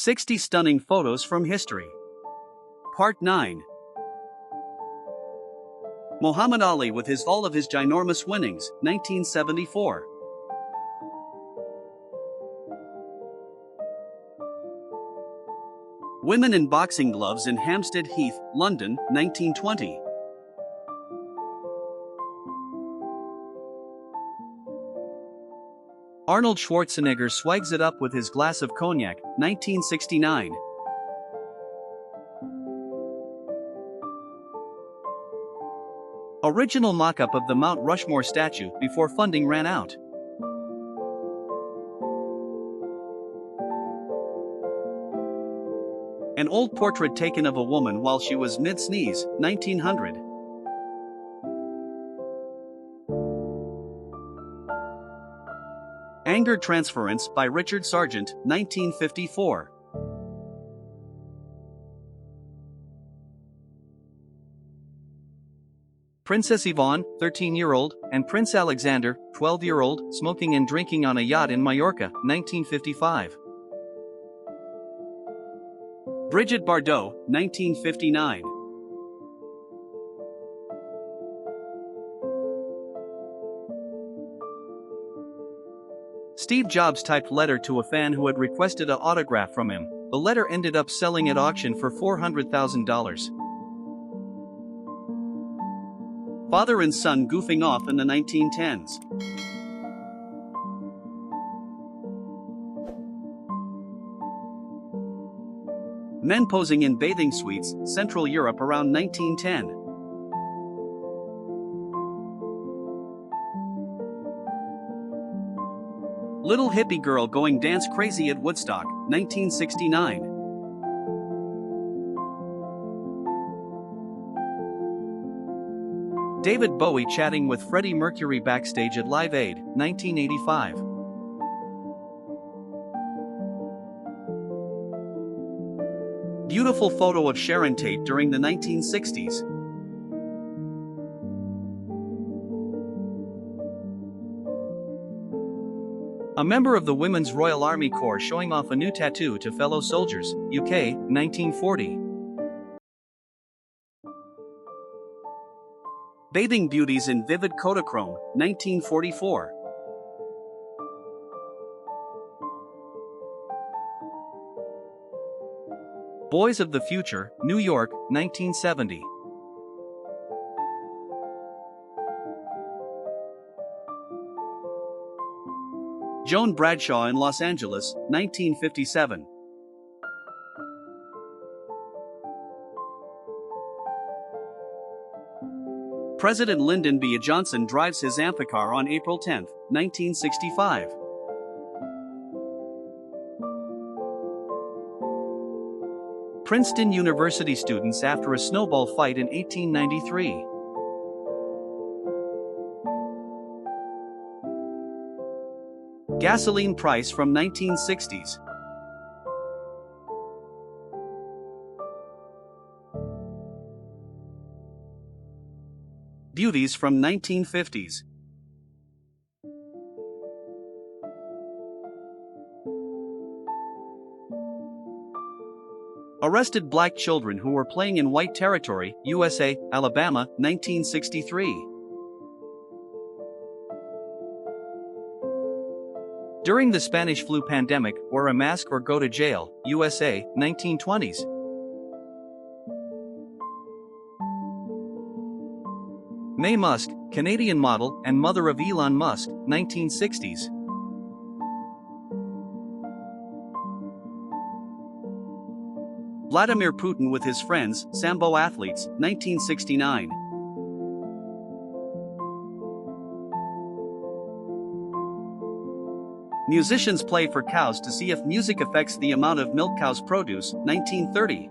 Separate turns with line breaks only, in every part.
60 Stunning Photos from History. Part 9. Muhammad Ali with all of his ginormous winnings, 1974. Women in boxing gloves in Hampstead Heath, London, 1920. Arnold Schwarzenegger swags it up with his glass of cognac, 1969. Original mock-up of the Mount Rushmore statue before funding ran out. An old portrait taken of a woman while she was mid-sneeze, 1900. Anger Transference by Richard Sargent, 1954. Princess Yvonne, 13-year-old, and Prince Alexander, 12-year-old, smoking and drinking on a yacht in Mallorca, 1955. Brigitte Bardot, 1959. Steve Jobs typed letter to a fan who had requested an autograph from him. The letter ended up selling at auction for $400,000. Father and son goofing off in the 1910s. Men posing in bathing suites, Central Europe around 1910. Little hippie girl going dance crazy at Woodstock, 1969. David Bowie chatting with Freddie Mercury backstage at Live Aid, 1985. Beautiful photo of Sharon Tate during the 1960s. A member of the Women's Royal Army Corps showing off a new tattoo to fellow soldiers, UK, 1940. Bathing beauties in vivid Kodachrome, 1944. Boys of the Future, New York, 1970. Joan Bradshaw in Los Angeles, 1957. President Lyndon B. Johnson drives his Amphicar on April 10, 1965. Princeton University students after a snowball fight in 1893. Gasoline price from 1960s. Beauties from 1950s. Arrested black children who were playing in white territory, USA, Alabama, 1963. During the Spanish flu pandemic, wear a mask or go to jail, USA, 1920s. Mae Musk, Canadian model and mother of Elon Musk, 1960s. Vladimir Putin with his friends, Sambo athletes, 1969. Musicians play for cows to see if music affects the amount of milk cows produce, 1930.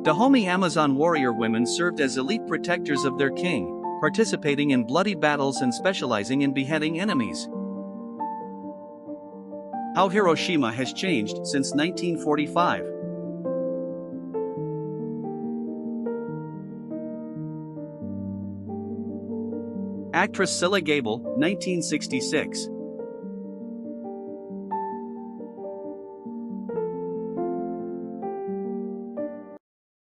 Dahomey Amazon warrior women served as elite protectors of their king, participating in bloody battles and specializing in beheading enemies. How Hiroshima has changed since 1945. Actress Scylla Gable, 1966.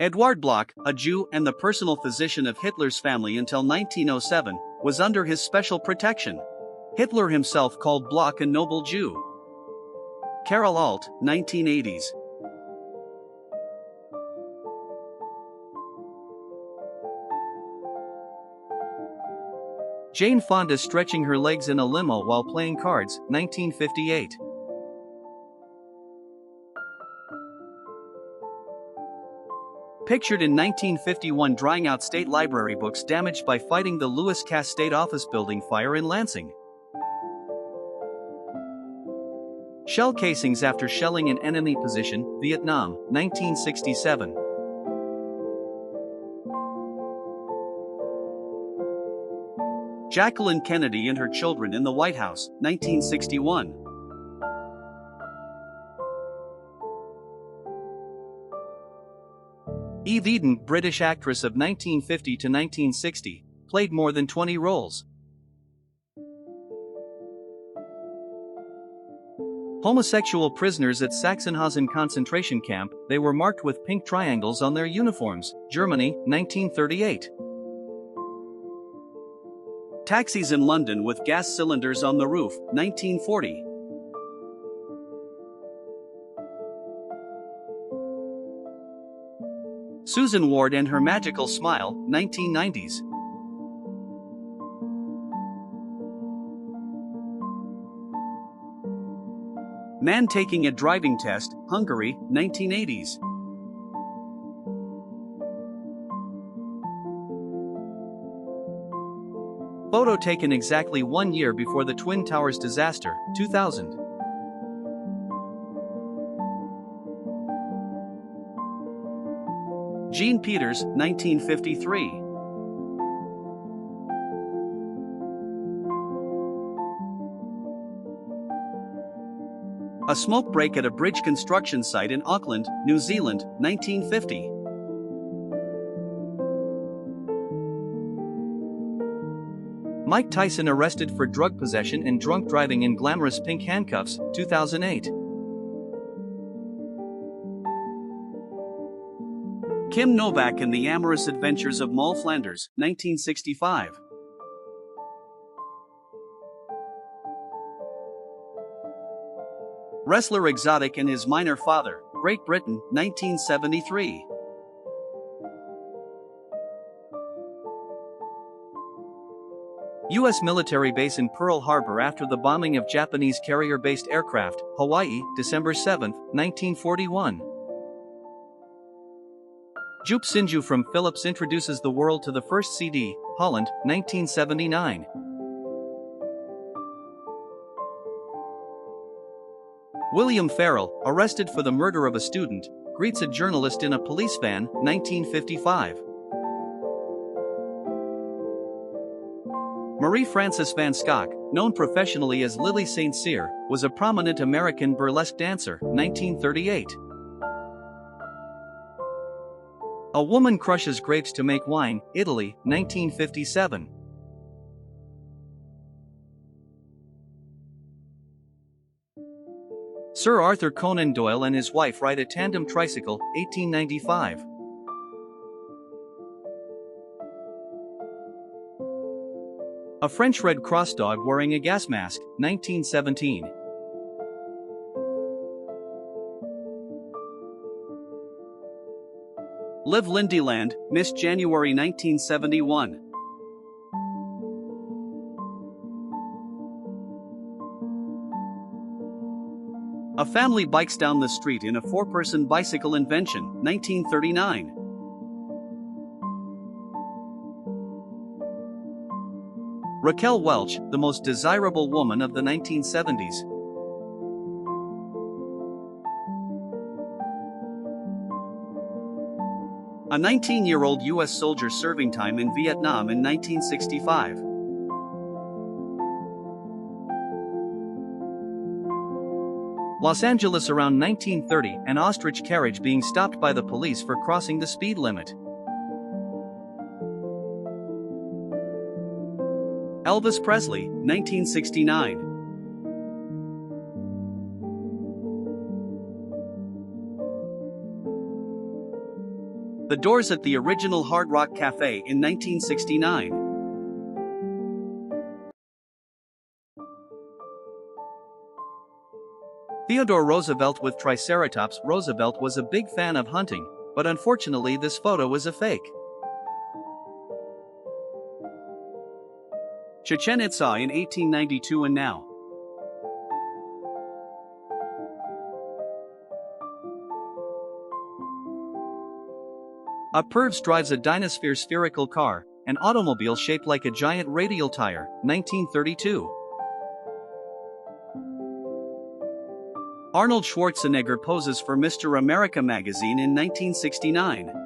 Eduard Bloch, a Jew and the personal physician of Hitler's family until 1907, was under his special protection. Hitler himself called Bloch a noble Jew. Carol Alt, 1980s. Jane Fonda stretching her legs in a limo while playing cards, 1958. Pictured in 1951 drying out state library books damaged by fighting the Lewis Cass State Office Building fire in Lansing. Shell casings after shelling in enemy position, Vietnam, 1967. Jacqueline Kennedy and her children in the White House, 1961. Eve Eden, British actress of 1950 to 1960, played more than 20 roles. Homosexual prisoners at Sachsenhausen concentration camp, they were marked with pink triangles on their uniforms, Germany, 1938. Taxis in London with gas cylinders on the roof, 1940. Susan Ward and her magical smile, 1990s. Man taking a driving test, Hungary, 1980s. Photo taken exactly 1 year before the Twin Towers disaster, 2000. Jean Peters, 1953. A smoke break at a bridge construction site in Auckland, New Zealand, 1950. Mike Tyson arrested for drug possession and drunk driving in glamorous pink handcuffs, 2008. Kim Novak and the Amorous Adventures of Moll Flanders, 1965. Wrestler Exotic and his minor father, Great Britain, 1973. U.S. military base in Pearl Harbor after the bombing of Japanese carrier-based aircraft, Hawaii, December 7, 1941. Joop Sinju from Philips introduces the world to the first CD, Holland, 1979. William Farrell, arrested for the murder of a student, greets a journalist in a police van, 1955. Marie Frances Van Schouck, known professionally as Lily St. Cyr, was a prominent American burlesque dancer, 1938. A woman crushes grapes to make wine, Italy, 1957. Sir Arthur Conan Doyle and his wife ride a tandem tricycle, 1895. A French Red Cross dog wearing a gas mask, 1917. Liv Lindyland, Miss January 1971. A family bikes down the street in a four-person bicycle invention, 1939. Raquel Welch, the most desirable woman of the 1970s. A 19-year-old U.S. soldier serving time in Vietnam in 1965. Los Angeles around 1930, an ostrich carriage being stopped by the police for crossing the speed limit. Elvis Presley, 1969. The doors at the original Hard Rock Cafe in 1969. Theodore Roosevelt with Triceratops. Roosevelt was a big fan of hunting, but unfortunately this photo is a fake. Chichen Itza in 1892 and now. A Purves drives a Dynasphere spherical car, an automobile shaped like a giant radial tire, 1932. Arnold Schwarzenegger poses for Mr. America magazine in 1969.